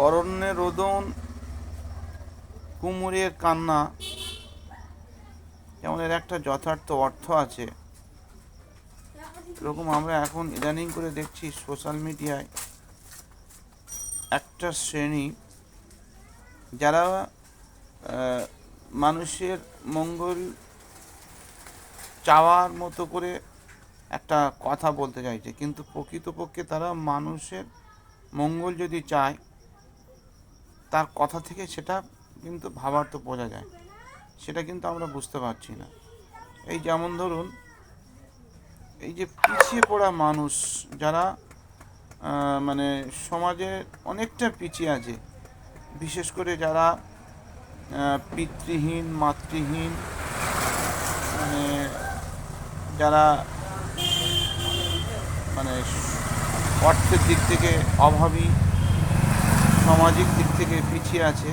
অরণ্যে রোদন, কুমুরের কান্না, যেমন এর একটা যথার্থ অর্থ আছে, এরকম আমরা এখন ইদানিং করে দেখছি সোশ্যাল মিডিয়ায় একটা শ্রেণী যারা মানুষের মঙ্গল চাওয়ার মতো করে একটা কথা বলতে চাইছে, কিন্তু প্রকৃতপক্ষে তারা মানুষের মঙ্গল যদি চায় তার কথা থেকে সেটা কিন্তু ভাবার্থ বোঝা যায়, সেটা কিন্তু আমরা বুঝতে পারছি না। এই যেমন ধরুন, এই যে পিছিয়ে পড়া মানুষ যারা মানে সমাজে অনেকটা পিছিয়ে আছে, বিশেষ করে যারা পিতৃহীন, মাতৃহীন, মানে যারা মানে অর্থের দিক থেকে অভাবী, সামাজিক দিক থেকে পিছিয়ে আছে,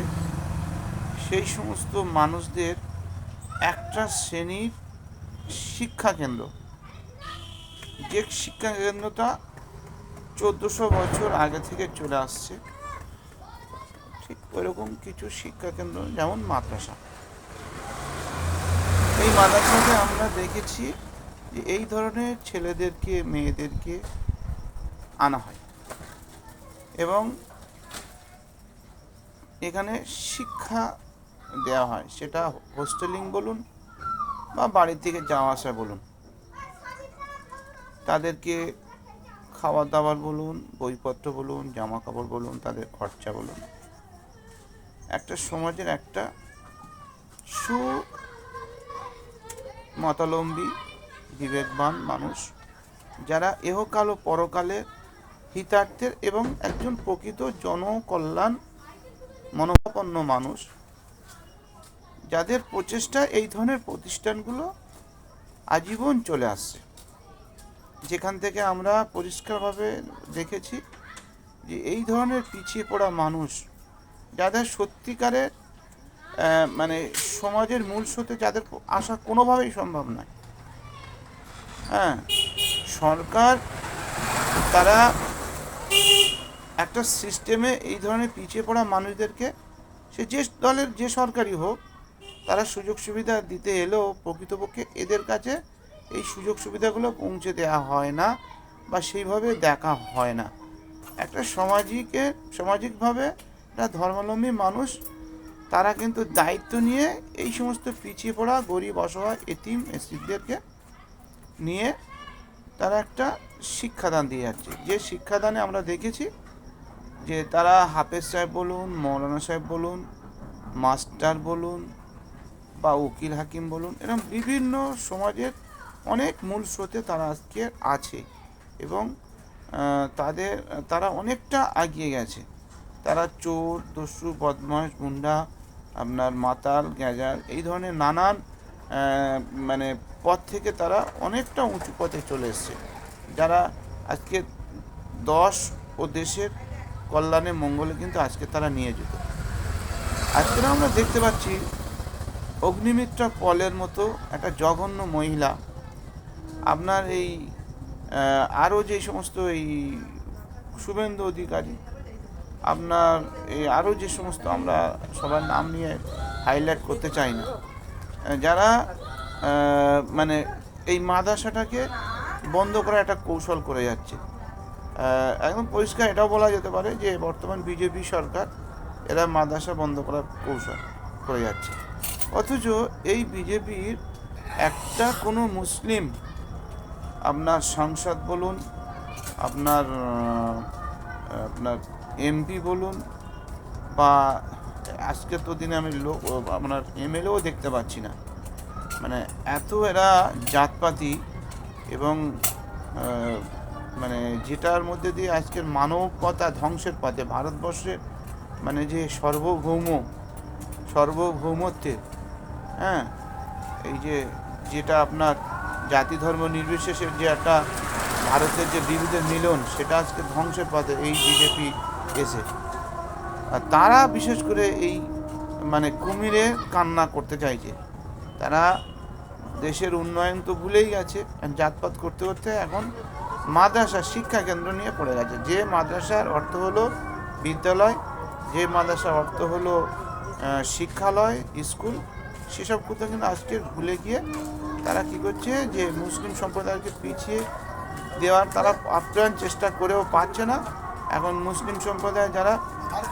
সেই সমস্ত মানুষদের একটা শ্রেণীর শিক্ষাকেন্দ্র, যে শিক্ষাকেন্দ্রটা 1400 বছর আগে থেকে চলে আসছে, ঠিক ওইরকম কিছু শিক্ষাকেন্দ্র যেমন মাদ্রাসা। এই মাদ্রাসাতে আমরা দেখেছি যে এই ধরনের ছেলেদেরকে, মেয়েদেরকে আনা হয় এবং এখানে শিক্ষা দেওয়া হয়, সেটা হোস্টেলিং বলুন বা বাড়ি থেকে যাওয়া আসা বলুন, তাদেরকে খাবার দাবার বলুন, বইপত্র বলুন, জামা কাপড় বলুন, তাদের খরচা বলুন, একটা সমাজের একটা সুমতালম্বী বিবেকবান মানুষ, যারা এহকাল ও পরকালে হিতার্থের এবং একজন প্রকৃত জনকল্যাণ মনোভাবাপন্ন মানুষ, যাদের প্রচেষ্টা এই ধরনের প্রতিষ্ঠানগুলো আজীবন চলে আসছে, যেখান থেকে আমরা পরিষ্কারভাবে দেখেছি যে এই ধরনের পিছিয়ে পড়া মানুষ, যাদের সত্যিকারের মানে সমাজের মূল স্রোতে যাদের আসা কোনোভাবেই সম্ভব নয়, হ্যাঁ, সরকার তারা একটা সিস্টেমে এই ধরনের পিছিয়ে পড়া মানুষদেরকে, সে যে দলের যে সরকারই হোক, তারা সুযোগ সুবিধা দিতে এলেও প্রকৃতপক্ষে এদের কাছে এই সুযোগ সুবিধাগুলো পৌঁছে দেওয়া হয় না বা সেইভাবে দেখা হয় না। একটা সামাজিকভাবে একটা ধর্মাবলম্বী মানুষ, তারা কিন্তু দায়িত্ব নিয়ে এই সমস্ত পিছিয়ে পড়া গরিব, অসহায়, এতিম, এসিদদেরকে নিয়ে তারা একটা শিক্ষাদান দিয়ে যাচ্ছে, যে শিক্ষাদানে আমরা দেখেছি যে তারা হাফেজ সাহেব বলুন, মৌলানা সাহেব বলুন, মাস্টার বলুন বা উকিল হাকিম বলুন, এরকম বিভিন্ন সমাজের অনেক মূল স্রোতে তারা আজকে আছে এবং তারা অনেকটা এগিয়ে গেছে। তারা চোর, দস্যু, বদমাশ, গুন্ডা, আপনার মাতাল, গ্যাজাল, এই ধরনের নানান মানে পথ থেকে তারা অনেকটা উঁচু পথে চলে এসছে, যারা আজকে দশ ও দেশের কল্যাণে, মঙ্গলে কিন্তু আজকে তারা নিয়োজিত। আজকে আমরা দেখতে পাচ্ছি অগ্নিমিত্রা পলের মতো একটা জঘন্য মহিলা, আপনার এই আরও যে সমস্ত এই শুভেন্দু অধিকারী, আপনার এই আরও যে সমস্ত, আমরা সবার নাম নিয়ে হাইলাইট করতে চাই না, যারা মানে এই মাদ্রাসাটাকে বন্ধ করার একটা কৌশল করে যাচ্ছে। একদম পরিষ্কার এটাও বলা যেতে পারে যে বর্তমান বিজেপি সরকার, এরা মাদ্রাসা বন্ধ করার কৌশল করে যাচ্ছে, অথচ এই বিজেপির একটা কোনো মুসলিম আপনার সাংসদ বলুন, আপনার আপনার এমপি বলুন, বা আজকে তো দিনে আমি আপনার এমএলএও দেখতে পাচ্ছি না, মানে এত এরা জাতপাতি এবং মানে যেটার মধ্যে দিয়ে আজকের মানবতা ধ্বংসের পথে, ভারতবর্ষের মানে যে সার্বভৌমত্বের, হ্যাঁ, এই যে যেটা আপনার জাতি ধর্ম নির্বিশেষের যে একটা ভারতের যে বিবিধের মিলন, সেটা আজকে ধ্বংসের পথে এই বিজেপি এসে। আর তারা বিশেষ করে এই মানে কুমিরের কান্না করতে চাইছে, তারা দেশের উন্নয়ন তো ভুলেই গেছে, জাতপাত করতে করতে এখন মাদ্রাসা শিক্ষা কেন্দ্র নিয়ে পড়ে গেছে, যে মাদ্রাসার অর্থ হলো বিদ্যালয়, যে মাদ্রাসা অর্থ হলো শিক্ষালয়, স্কুল, সেসব কথা কিন্তু আজকে ভুলে গিয়ে তারা কী করছে যে মুসলিম সম্প্রদায়কে পিছিয়ে দেওয়ার তারা আপ্রাণ চেষ্টা করেও পাচ্ছে না। এখন মুসলিম সম্প্রদায় যারা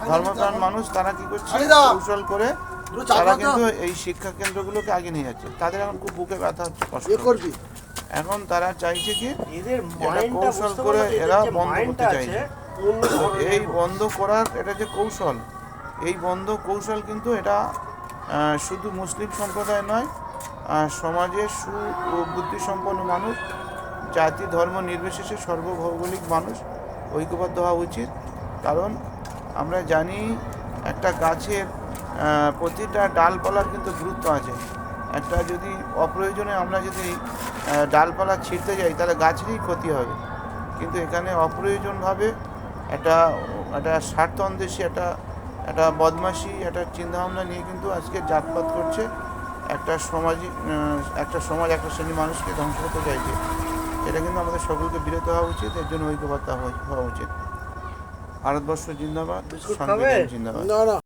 ধর্মপ্রাণ মানুষ তারা কী করছে, কৌশল করে তারা কিন্তু এই শিক্ষা কেন্দ্রগুলোকে আগে নিয়ে যাচ্ছে। তাদের এখন খুব বুকে ব্যথা হচ্ছে, কষ্ট হচ্ছে। এখন তারা চাইছে কি এটা কৌশল করে এরা বন্ধ করতে চাইছে। তো এই বন্ধ করার এটা যে কৌশল, এই বন্ধ কৌশল কিন্তু এটা শুধু মুসলিম সম্প্রদায় নয়, সমাজের সুবুদ্ধিসম্পন্ন মানুষ, জাতি ধর্ম নির্বিশেষে সর্বভৌগোলিক মানুষ ঐক্যবদ্ধ হওয়া উচিত। কারণ আমরা জানি একটা গাছের প্রতিটা ডালপালার কিন্তু গুরুত্ব আছে। একটা যদি অপ্রয়োজনে আমরা যদি ডালপালা ছিঁড়তে যাই তাহলে গাছেরই ক্ষতি হবে। কিন্তু এখানে অপ্রয়োজনভাবে একটা স্বার্থ অন্বেষী একটা বদমাশি একটা চিন্তাভাবনা নিয়ে কিন্তু আজকে জাতপাত করছে, একটা সমাজ একটা শ্রেণীর মানুষকে ধ্বংস করতে চাইছে। এটা কিন্তু আমাদের সকলকে বিরত হওয়া উচিত, এর জন্য ঐক্যবদ্ধ হওয়া উচিত। ভারতবর্ষ জিন্দাবাদ, সংবিধান জিন্দাবাদ।